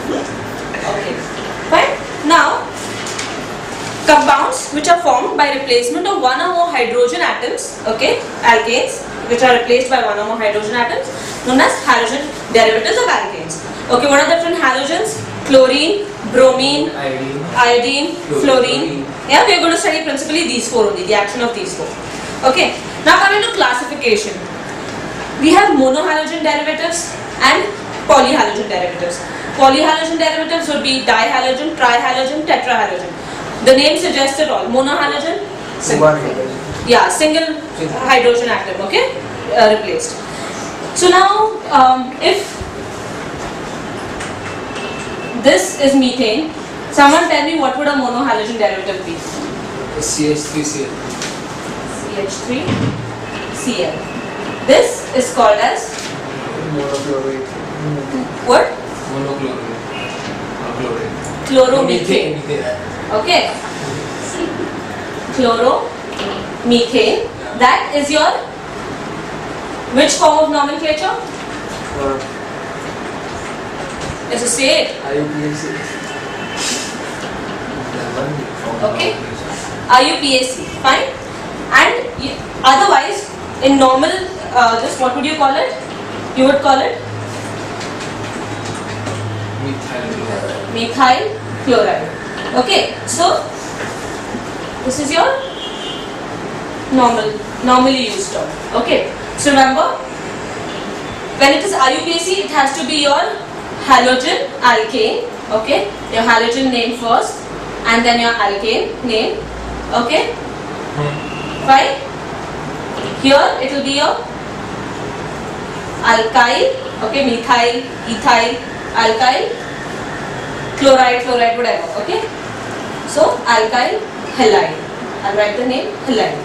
Okay, fine. Now, compounds which are formed by replacement of one or more hydrogen atoms, okay, alkanes, which are replaced by one or more hydrogen atoms, known as halogen derivatives of alkanes. Okay, what are the different halogens? Chlorine, bromine, iodine, fluorine. Yeah, we are going to study principally these four only, the action of these four. Okay, now coming to classification. We have monohalogen derivatives and polyhalogen derivatives. Polyhalogen derivatives would be dihalogen, trihalogen, tetrahalogen. The name suggests it all. Monohalogen, single hydrogen atom, okay, replaced. So now, if this is methane, someone tell me what would a monohalogen derivative be? CH3Cl. CH3Cl. This is called as Monochlorate. what? Monochlorate. Chloromethane. Okay. Chloromethane. That is your which form of nomenclature? Let's just say it. IUPAC. Okay. IUPAC. Fine. And otherwise, in normal, this what would you call it? You would call it methyl chloride. Okay. So this is your normally used term. Okay. So remember, when it is IUPAC, it has to be your halogen alkane. Okay. Your halogen name first, and then your alkane name. Okay. Fine. Here it will be your alkyl, okay, methyl, ethyl, alkyl, chloride, whatever, okay. So alkyl halide. I'll write the name halide.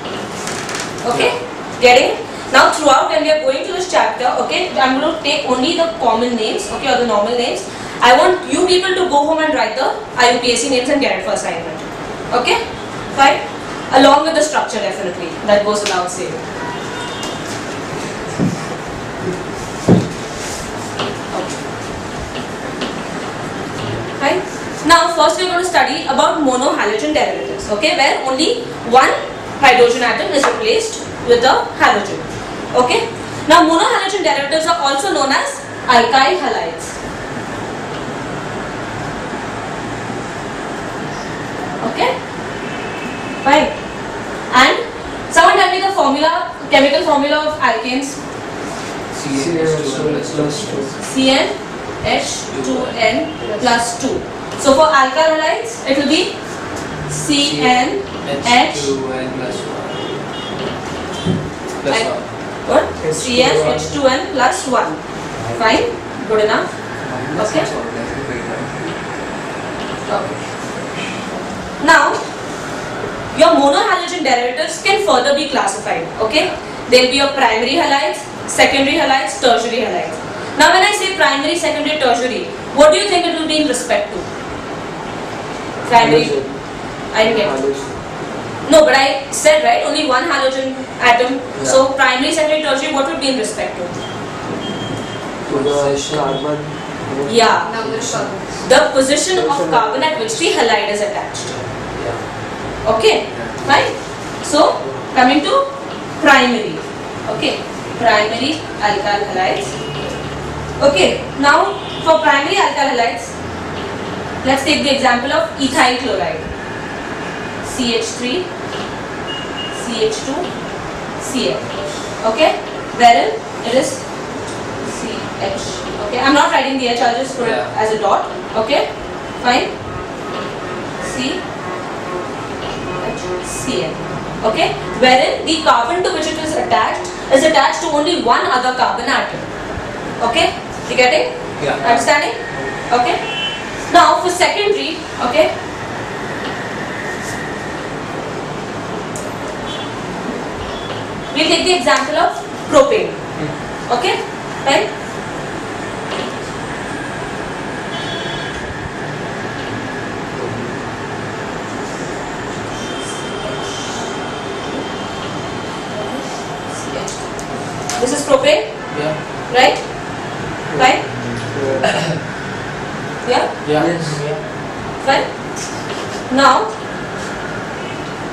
Okay, getting? Now throughout when we are going to this chapter, okay, I'm going to take only the common names, okay, or the normal names. I want you people to go home and write the IUPAC names and get it for assignment. Okay, fine. Along with the structure, definitely, that goes without saying. Fine. Now first we are going to study about monohalogen derivatives, okay, where only one hydrogen atom is replaced with a halogen. Okay. Now monohalogen derivatives are also known as alkyl halides. Okay. Fine. And someone tell me the formula, chemical formula of alkanes. CnH2n plus 2. So for alkyl halides, it will be CnH2n plus 1. What? CnH2n plus 1. Fine? Good enough? Okay? Okay. Now, your monohalogen derivatives can further be classified. Okay? There will be your primary halides, secondary halides, tertiary halides. Now when I say primary, secondary, tertiary, what do you think it will be in respect to? Primary. I didn't get it. No, but I said, right, only one halogen atom. Yeah. So primary, secondary, tertiary, what would be in respect to? The carbon. Yeah. The position of carbon at which the halide is attached. Yeah. Okay, fine. So coming to primary. Okay, primary alkyl halides. Okay, now for primary alkyl halides, let's take the example of ethyl chloride. CH3, CH2, Cl. Okay, wherein it is CH. Okay, I'm not writing the H, I'll just put it as a dot. Okay, fine. Cl. Okay, wherein the carbon to which it is attached to only one other carbon atom. Okay, you getting? Yeah. Understanding? Okay. Now for secondary, okay. We'll take the example of propane. Okay, right? This is propane. Yeah. Right? Right? Yeah? Yes. Fine. Now,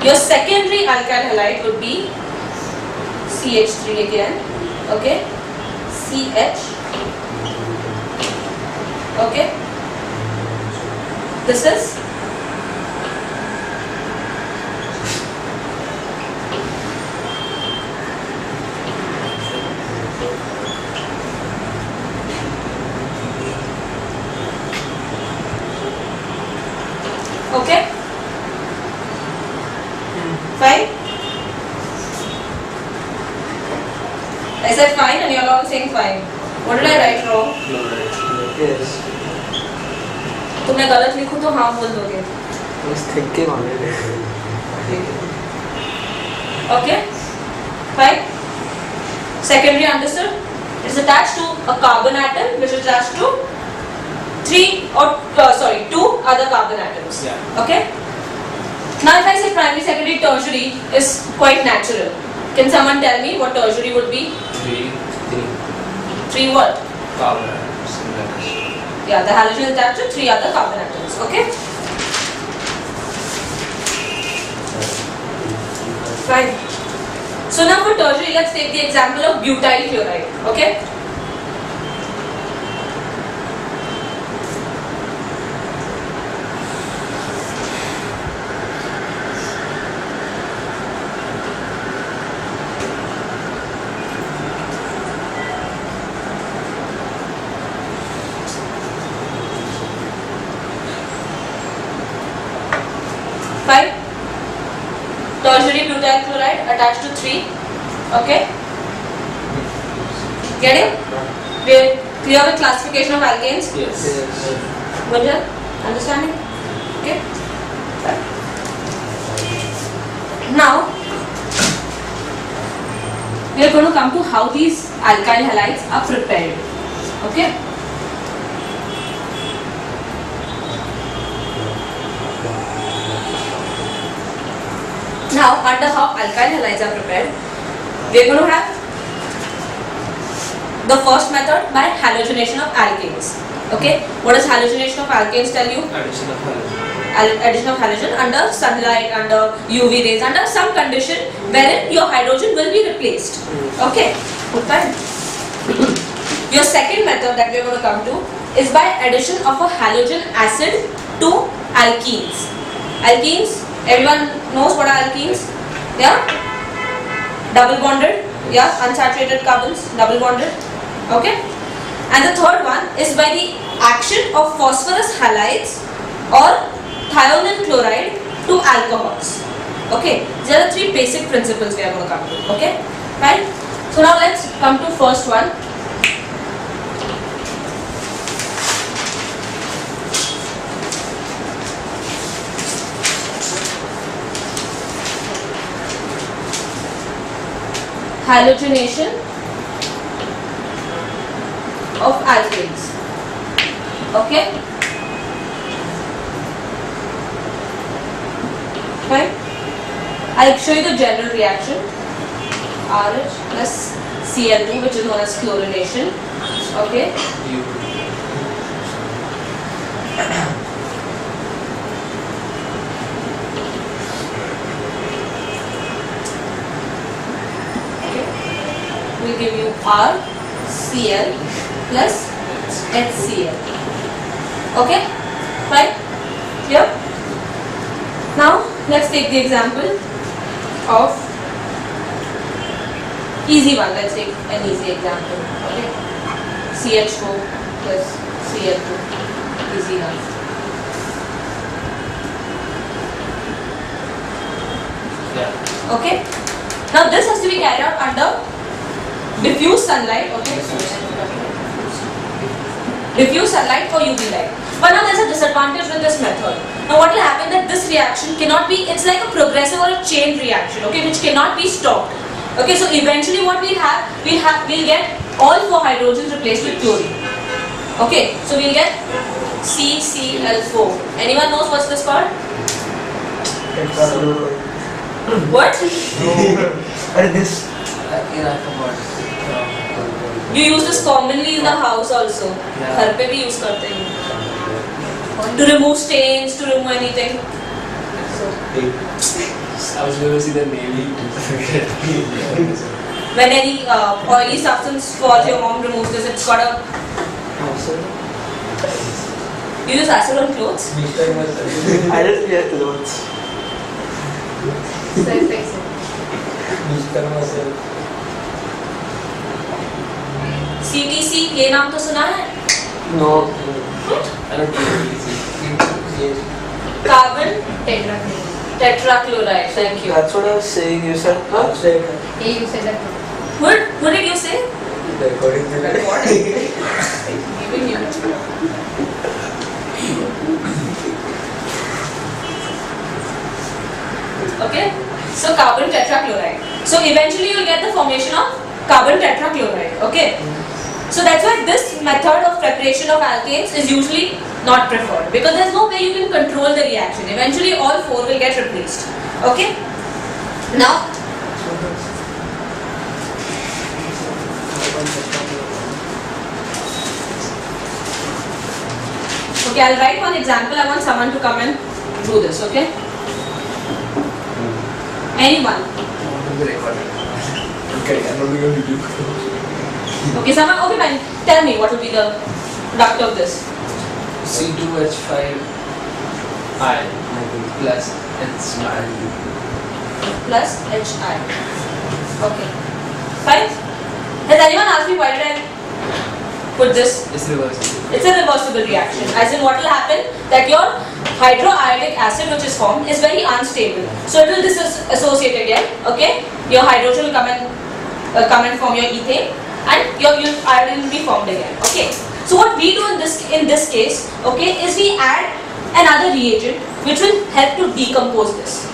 your secondary alkyl halide would be CH3 again. Okay? CH. Okay? This is okay? Fine? I said fine and you're all saying fine. What did I write wrong? Chloride. Yes. तुमने गलत लिखूं तो हाँ बोल दोगे. I was thinking on it. Okay? Fine? Secondary understood? It's attached to a carbon atom which is attached to two other carbon atoms. Yeah. Okay? Now if I say primary, secondary, tertiary is quite natural. Can someone tell me what tertiary would be? Three what? Carbon atoms. Yeah, the halogen is attached to three other carbon atoms. Okay? Fine. So now for tertiary, let's take the example of butyl chloride. Okay? Fine. Tertiary butyl chloride attached to 3. Okay? Getting? We're clear with classification of alkanes? Yes. Gunjan? Understanding? Okay? Fine. Now, we are going to come to how these alkyl halides are prepared. Okay? Now, under how alkyl halides are prepared, we are going to have the first method by halogenation of alkanes. Okay? What does halogenation of alkanes tell you? Addition of halogen. Addition of halogen under sunlight, under UV rays, under some condition wherein your hydrogen will be replaced. Okay? Fine. Your second method that we are going to come to is by addition of a halogen acid to alkenes. Alkenes, everyone knows what are alkenes? Yeah? Double bonded? Yeah? Unsaturated carbons, double bonded. Okay? And the third one is by the action of phosphorus halides or thionyl chloride to alcohols. Okay? These are the three basic principles we are going to come to. Okay? Right? So now let's come to first one. Halogenation of alkanes. Okay? Fine. I'll show you the general reaction. RH plus Cl2, which is known as chlorination. Okay? Will give you RCl plus HCl. Okay? Fine? Here? Now, let's take the example of easy one. Let's take an easy example. Okay? CH4 plus Cl2. Easy one. Yeah. Okay? Now, this has to be carried out under diffuse sunlight, okay? Diffuse sunlight or UV light. But now there's a disadvantage with this method. Now what will happen that this reaction cannot be, it's like a progressive or a chain reaction, okay, which cannot be stopped. Okay, so eventually what we'll get all four hydrogens replaced with chlorine. Okay, so we'll get CCl4. Anyone knows what's this called? What? This. You use this commonly in the house also. Yeah. घर पे भी use करते हैं. To remove stains, to remove anything. I was going to see the navy. When any oily substance falls, your mom removes this. It's got a. You use acid on clothes? I just wear clothes. CTC, ये नाम तो सुना है? No. I don't really see. Carbon tetrachloride. Thank you. That's what I was saying. You said, huh? Hey, you said that. What did you say? Recording Giving you. Okay, so carbon tetrachloride. So eventually you'll get the formation of carbon tetrachloride. Okay, so that's why this method of preparation of alkanes is usually not preferred, because there's no way you can control the reaction. Eventually all four will get replaced. Okay, now okay, I'll write one example. I want someone to come and do this. Okay, anyone? Okay, I'm not going to do. Okay, someone. Okay, fine. Tell me what will be the product of this. C2H5I plus HI. Plus HI. Okay. Fine. Has anyone asked me why did I put this? It's reversible. It's a reversible reaction. As in, what will happen that your hydroiodic acid which is formed is very unstable. So it will disassociate again. Okay. Your hydrogen will come and form your ethane, and your iodine will be formed again. Okay. So what we do in this case, okay, is we add another reagent which will help to decompose this.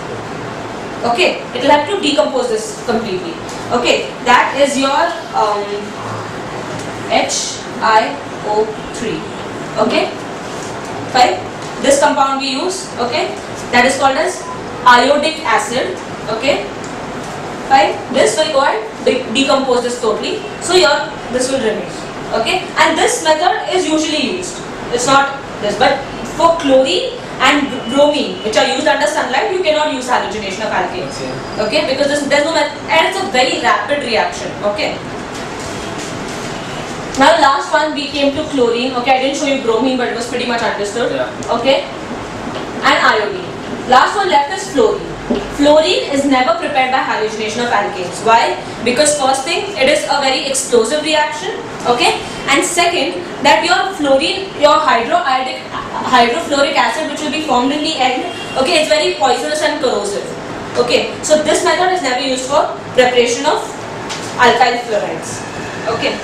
Okay, it will have to decompose this completely. Okay, that is your HiO3. Okay, fine. This compound we use. Okay, that is called as iodic acid. Okay, fine. This will go and decompose this totally. So this will remain. Okay, and this method is usually used. It's not this, but for chlorine and bromine, which are used under sunlight, you cannot use halogenation of alkanes. Okay, because there's no method, and it's a very rapid reaction. Okay. Now the last one we came to chlorine. Okay, I didn't show you bromine, but it was pretty much understood. Yeah. Okay, and iodine. Last one left is fluorine. Fluorine is never prepared by halogenation of alkanes. Why? Because first thing, it is a very explosive reaction. Okay, and second, that your fluorine, your hydrofluoric acid, which will be formed in the end, okay, it's very poisonous and corrosive. Okay, so this method is never used for preparation of alkyl fluorides. Okay.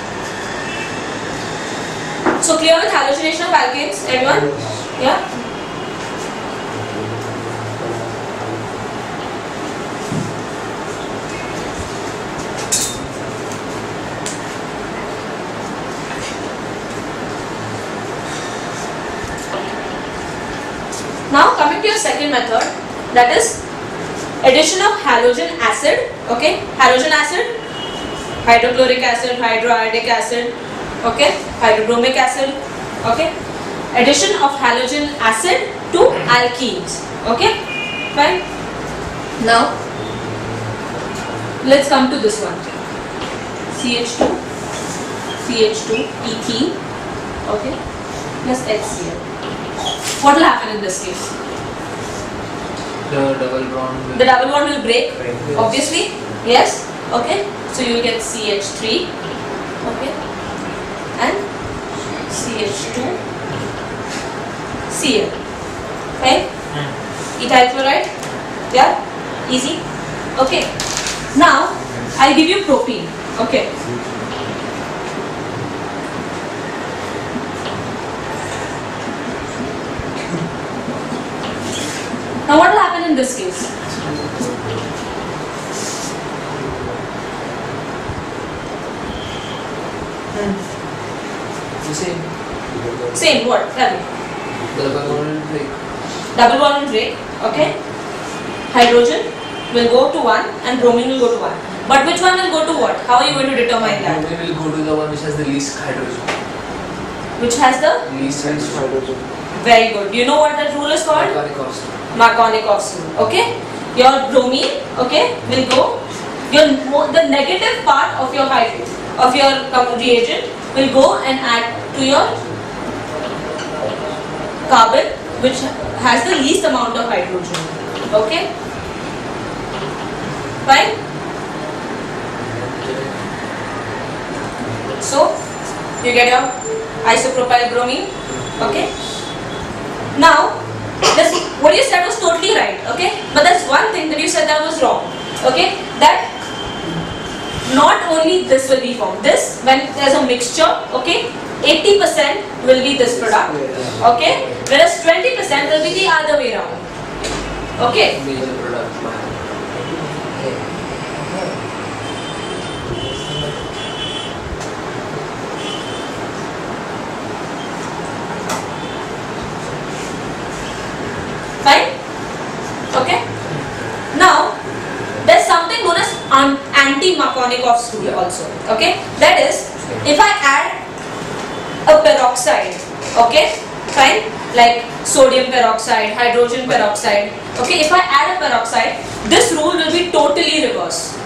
So clear with halogenation of alkanes, everyone? Yeah. Now coming to your second method, that is addition of halogen acid. Okay, halogen acid, hydrochloric acid, hydroiodic acid, okay, hydrobromic acid, okay, addition of halogen acid to alkenes. Okay, fine. Now let's come to this one. CH2, ethene, okay, plus HCl. What will happen in this case? The double bond. The double bond will break, Yes. obviously. Yes. Okay. So you will get CH3. Okay. And CH2. Cl. Okay. Ethyl chloride. Yeah. Easy. Okay. Now I'll give you propene. Okay. Now what will happen in this case? The same. Same, what? Tell me. The double bond will break. Double bond will break, okay? Hydrogen will go to 1 and bromine will go to 1. But which one will go to what? How are you going to determine that? We will go to the one which has the least hydrogen. Which has the Least hydrogen. Very good. Do you know what that rule is called? Markovnikov's rule. Okay. Your bromine, okay, will go. The negative part of your reagent will go and add to your carbon, which has the least amount of hydrogen. Okay. Fine. So you get your isopropyl bromine. Okay. Now, what you said was totally right. Okay. But there's one thing that you said that was wrong. Okay. That not only this will be formed. This, when there's a mixture, okay, 80% will be this product. Okay. Whereas 20% will be the other way around. Okay. Major product. Fine? Okay? Now, there's something known as anti-Markovnikov's rule also. Okay? That is, if I add a peroxide, okay? Fine? Like sodium peroxide, hydrogen peroxide. Okay? If I add a peroxide, this rule will be totally reverse.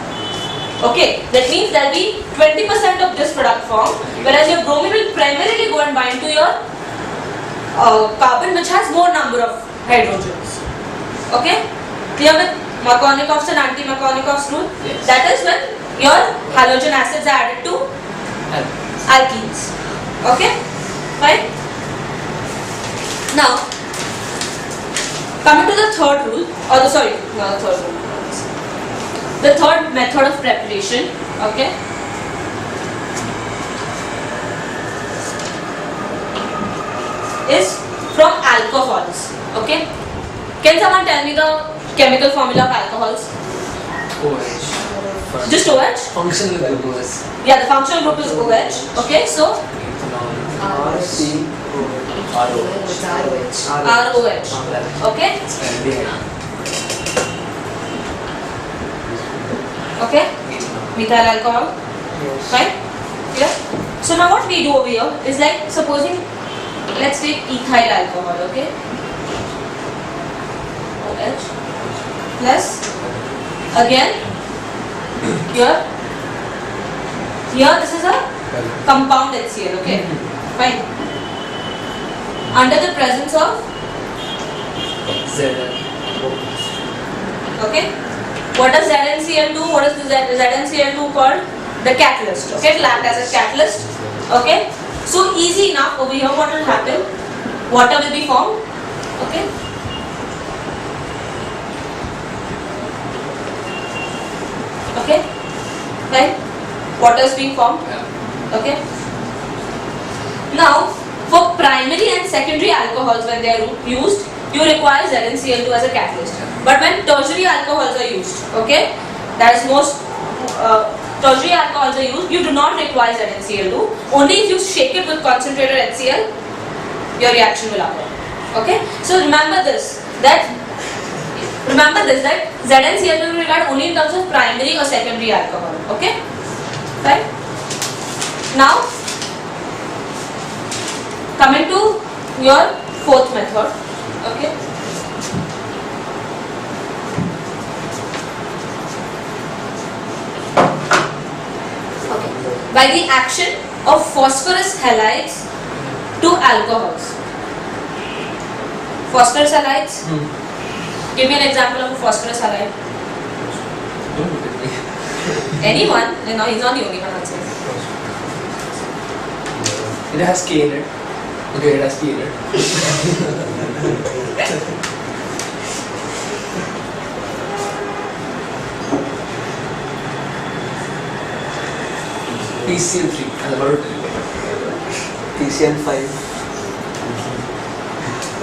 Okay? That means there will be 20% of this product form, whereas your bromine will primarily go and bind to your carbon, which has more number of hydrogens. Okay? Clear with Markovnikov's and anti-Markovnikov's rule? Yes. That is when your halogen acids are added to alkenes. Okay? Fine? Now, coming to the third rule, or the third rule. The third method of preparation, okay? Is from alcohols. Okay? Can someone tell me the chemical formula of alcohols? OH. Just OH? Functional group is Yeah, the functional group is OH. Okay, so ROH. Okay? Okay? Methyl alcohol. Fine? Clear? So now what we do over here is like, supposing, let's take ethyl alcohol, okay? OH plus, again, here this is a compound HCl, okay? Fine. Under the presence of, okay? What does ZnCl do? What is the ZnCl do called? The catalyst, okay? It will act as a catalyst, okay? So easy enough, over here what will happen? Water will be formed, okay? Okay? Right? Water is being formed, okay? Now, for primary and secondary alcohols when they are used, you require ZnCl2 as a catalyst. But when tertiary alcohols are used, okay, that is most tertiary alcohols are used, you do not require ZnCl2. Only if you shake it with concentrated HCl, your reaction will occur. Okay, so remember this that ZnCl2 will be regarded only in terms of primary or secondary alcohol. Okay, right? Now, coming to your fourth method. Okay. By the action of phosphorus halides to alcohols. Phosphorus halides? Give me an example of a phosphorus halide. Don't look at me. Anyone? No, he's not the only one answering. It has K in it. Okay, it has K in it. PCl3. I'm about to tell you. PCl5.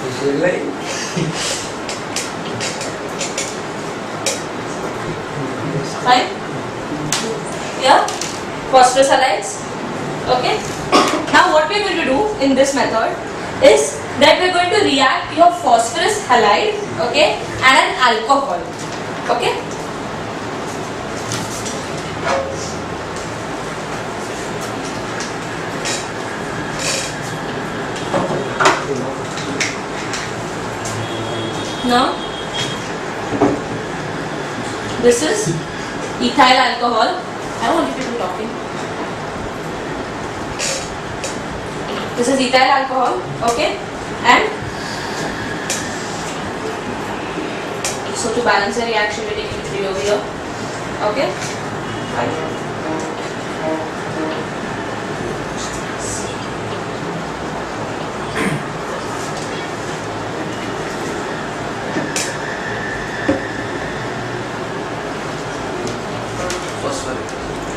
PCl9. Fine? Yeah? Phosphorus halides? Okay? Now what we are going to do in this method is that we are going to react your phosphorus halide, okay, and an alcohol. Okay? Now, this is ethyl alcohol. I don't want you people talking. This is ethyl alcohol, okay? And so to balance the reaction, we're taking 3 over here, okay? Fine.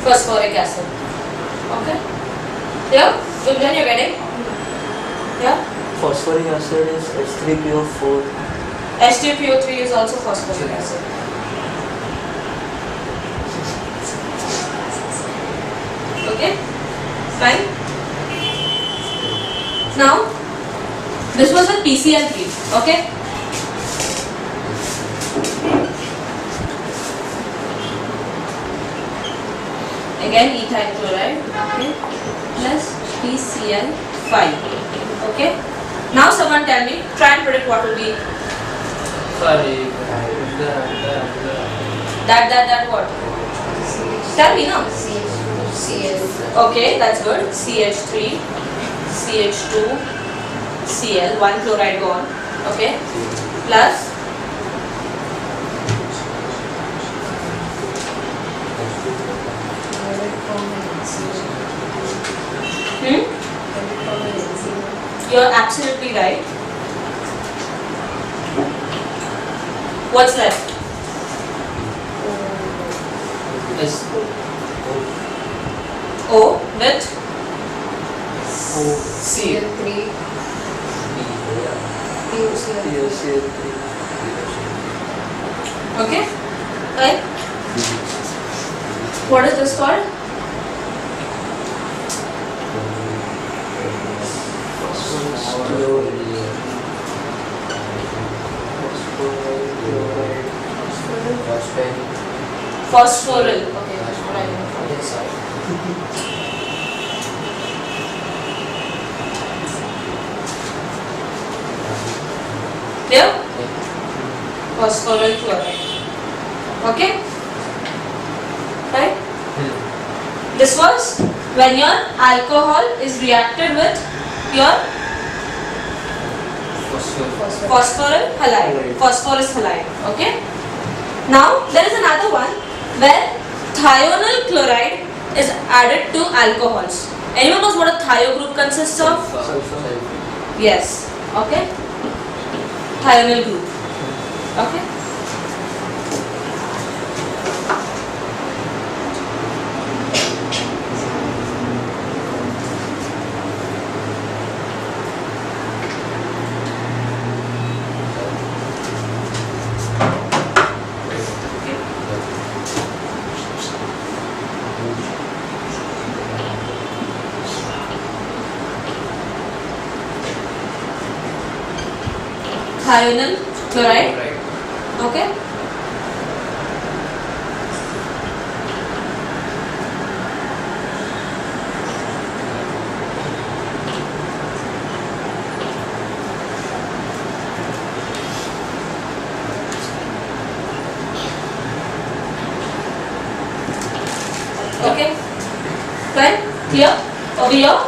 Phosphoric acid. Okay? Yeah? Good, then you're getting? Yeah? Phosphoric acid is H3PO4. H2PO3 is also phosphoric acid. Okay? Fine? Now, this was a PCl3. Okay? Again ethyl chloride, okay, plus PCl5, okay. Now someone tell me, try and predict what will be that what? Tell me now. Cl. Okay, that's good. CH3, CH2, Cl, 1 chloride gone, okay, plus You're absolutely right. What's left? S. O with C. Cl3. POCl3. okay? Right? What is this called? Phosphoryl. Okay, that's what I know. Yes, sorry. Clear? Phosphoryl chloride. Okay? Right? This was when your alcohol is reacted with your phosphoryl halide, phosphorus halide. Okay? Now there is another one where thionyl chloride is added to alcohols. Anyone knows what a thio group consists of? Yes. Okay? Thionyl group. Okay? Thionyl chloride. Okay? Okay? Fine? Clear? Over here,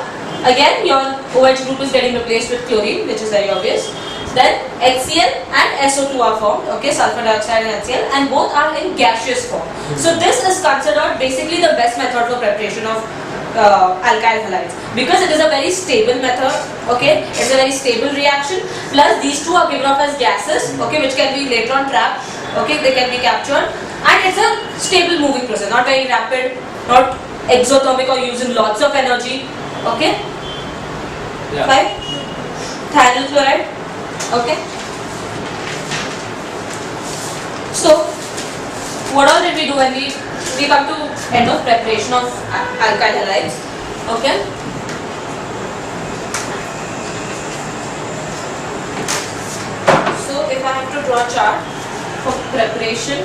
again your OH group is getting replaced with chlorine, which is very obvious. Then HCl and SO2 are formed, okay, sulfur dioxide and HCl, and both are in gaseous form. So this is considered basically the best method for preparation of alkyl halides, because it is a very stable method, okay, it's a very stable reaction, plus these two are given off as gases, okay, which can be later on trapped, okay, they can be captured, and it's a stable moving process, not very rapid, not exothermic or using lots of energy, okay. Yeah. Fine. Thionyl chloride. Okay. So, what all did we do when we come to end of preparation of alkyl halides? Okay. So, if I have to draw a chart for preparation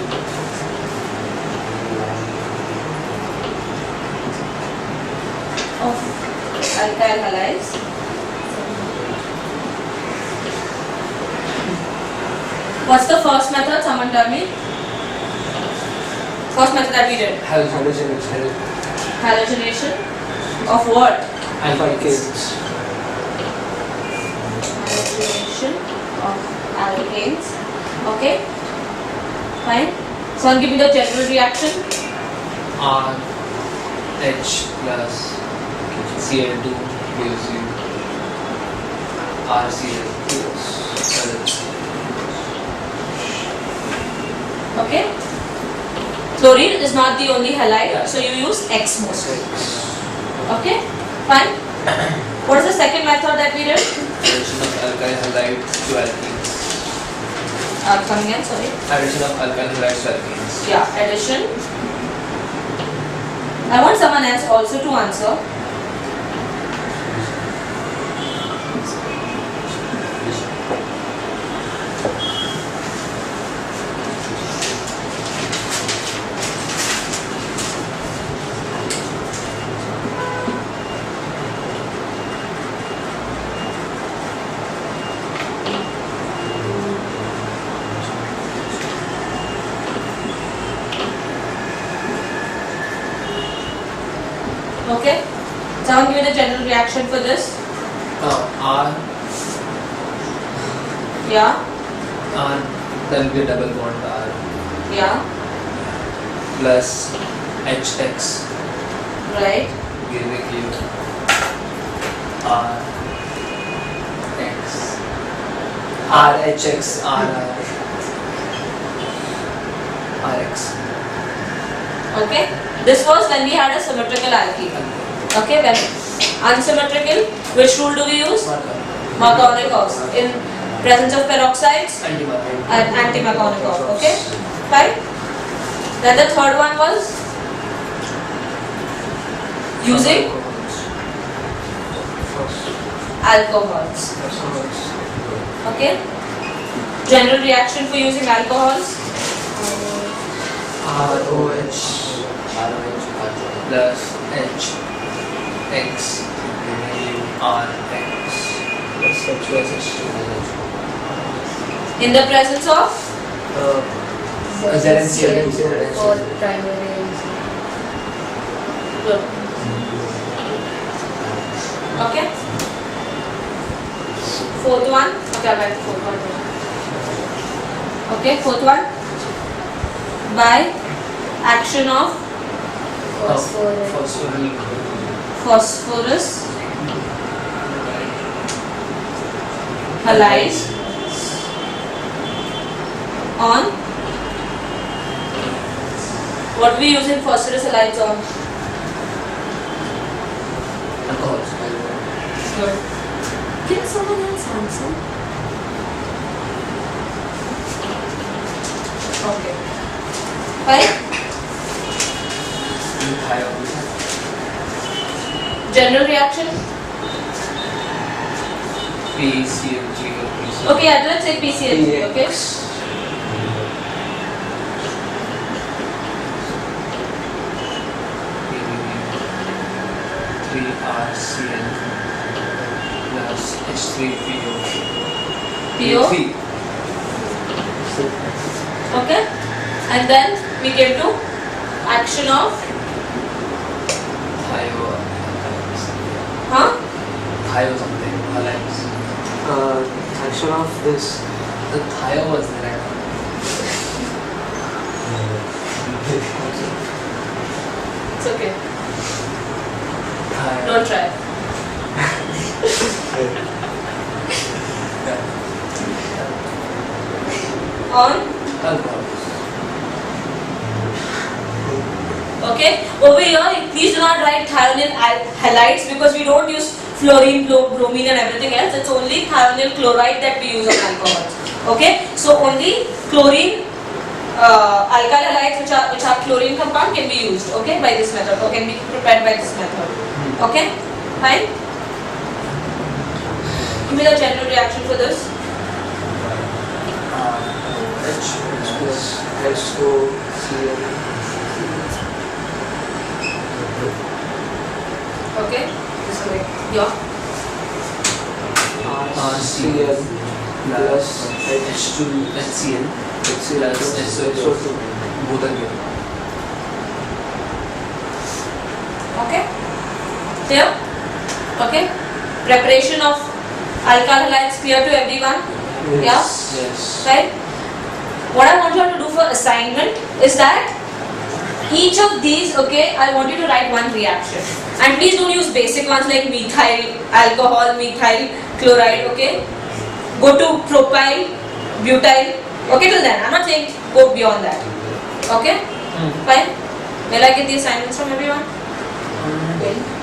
of alkyl halides. What's the first method? Someone tell me. First method that we did. Halogenation. Halogenation of what? Alkanes. Halogenation of alkanes. Okay. Fine. Someone give me the general reaction. R H plus Cl2 gives you RCl plus Okay. Chlorine is not the only halide, so you use X mostly. Okay. Fine. What is the second method that we did? addition of alkyl halides to alkenes. Come again. Sorry. Addition of alkyl halides to alkenes. Yeah. Addition. I want someone else also to answer. Okay. Someone give me the general reaction for this. R Yeah. there will be a double bond R Yeah. plus HX Right. giving you R X RHX RX. Okay. This was when we had a symmetrical alkene. Okay. When unsymmetrical, which rule do we use? Markovnikov. In presence of peroxides and anti-Markovnikov. Okay. Fine. Then the third one was using alcohols. Okay. General reaction for using alcohols. ROH plus HX RX plus In the presence of ZNCl. For primary. Okay. Fourth one. Okay, I'll write the fourth one. Okay, fourth one. By action of phosphorus halide on what we using phosphorus halides on? Alcohols. Good. Can someone else answer? Okay. Fine. General reaction? PCl3 or PCl. Okay, yeah, let's say PCl3, okay? PCl3RCl plus H3PO. PO? Okay? And then we came to action of Thio something. Halides. Action of this. The thio was there. It's okay. Thio. Don't try. On? Alcohols. Okay? Over here, please do not write thionyl halides because we don't use fluorine, bromine and everything else. It's only thionyl chloride that we use on alcohols. Okay? So only chlorine, alkyl halides which are chlorine compound can be used. Okay? By this method or can be prepared by this method. Okay? Fine? Give me the general reaction for this. H plus H2Cl. Okay? This way. Yeah. RCl plus H2 HCl HCl plus plus SO2. SO2. Both are given. Okay? Clear? Okay? Preparation of alkyl halides clear to everyone? Yes. Yes. Right? What I want you all to do for assignment is that each of these, okay, I want you to write one reaction. And please don't use basic ones like methyl alcohol, methyl chloride, okay? Go to propyl, butyl, okay, till then. I'm not saying go beyond that. Okay? Fine? Will I get the assignments from everyone? Okay.